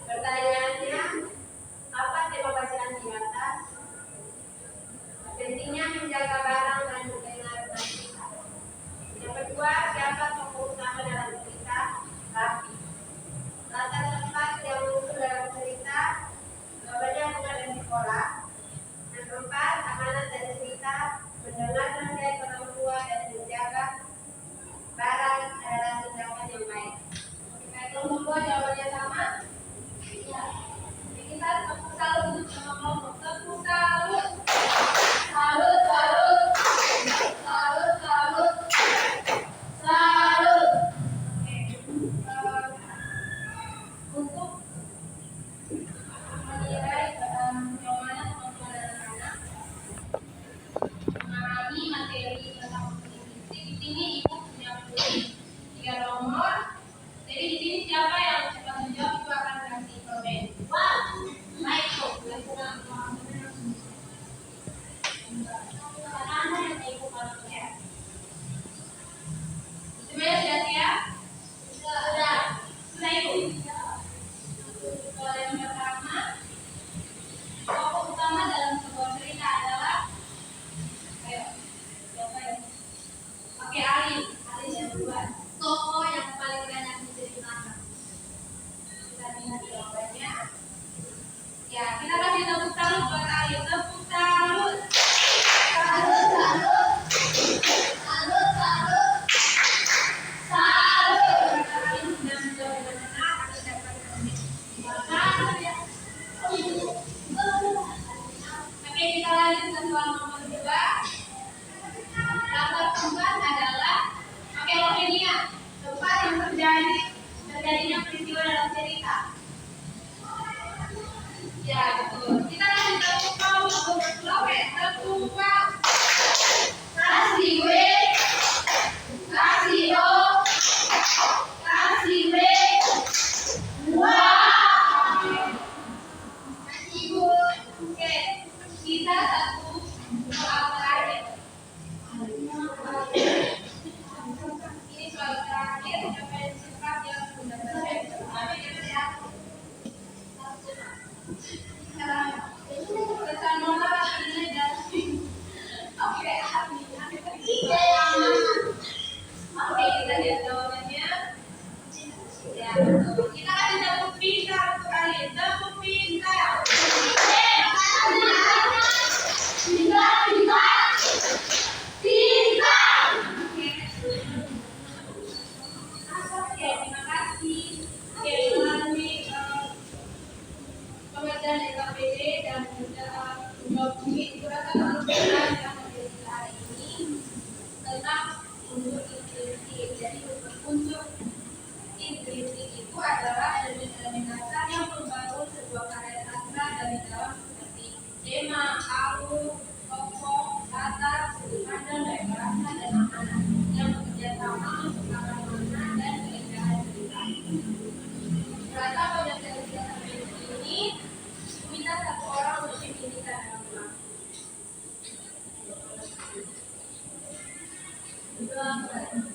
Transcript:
Pertanyaannya, apa tema bacaan di atas? Pentingnya menjaga barang dan mendengar cerita. Yang kedua, siapa tokoh utama dalam cerita? Raffi. Latar tempat yang muncul dalam cerita, jawabannya bunga dan sekolah. Yang keempat, amanat dari cerita, mendengar nasihat orang tua dan menjaga barang adalah tindakan yang baik. Jika kelompok dua jawabannya sama, ya. Kita tepuk salut sama kelompok. Tepuk salut. Salut, salut. Salut, salut. Salut. Untuk menilai bagaimana kemampuan anak-anak memahami materi tentang linguistik, di sini ibu punya 3 nomor. Jadi di sini siapa yang cepat menjawab itu akan kasih permen. Wow, baik kok. Anak-anak yang ibu kalau ya. Semuanya sudah siap? Sudah. Sudah ibu. Soal yang pertama, tokoh utama dalam sebuah cerita adalah, ayo, siapa ya? Oke, Ali yang duluan. Tokoh yang paling banyak diceritakan. Kita lihat jawabannya. Ya, kita kasih tepuk tangan buat Ali. Tepuk tangan. Salut, salut. Salut, salut. Salut. Ali sudah menjawab dengan benar. Ada dapat permen. Oke, kita lanjut ke soal nomor 2. Latar tempat adalah, oke, lokasinya tempat yang terjadinya peristiwa dalam cerita. Ya, betul. Kita kasih tepuk tangan untuk berkelompok. Tepuk tangan. Kasih W, kasih O, kasih W. Wow. Kasih ibu. Oke, kita satu soal terakhir. Ini soal terakhir. Siapa yang cepat yang sudah selesai? Pesan motor ini dari. Oke, oke, kita lihat jawabannya. Ya, kita kasih tepuk pintar untuk kalian. Tepuk pintar. Pintar, pintar. Pintar. Oke, terima kasih. Oke, melalui pengerjaan SKPD dan menjawab ini digunakan untuk yang menjadi hari ini tentang unsur intrinsik. Jadi unsur intrinsik itu adalah elemen-elemen dasar yang membangun sebuah karya sastra dari dalam seperti tema, alur, tokoh, kata, sudut pandang, dan bahasa dan makna yang bekerja sama menciptakan makna dan keindahan cerita. Rata pada kegiatan ini minta satu orang untuk menjadikan dalam kelas.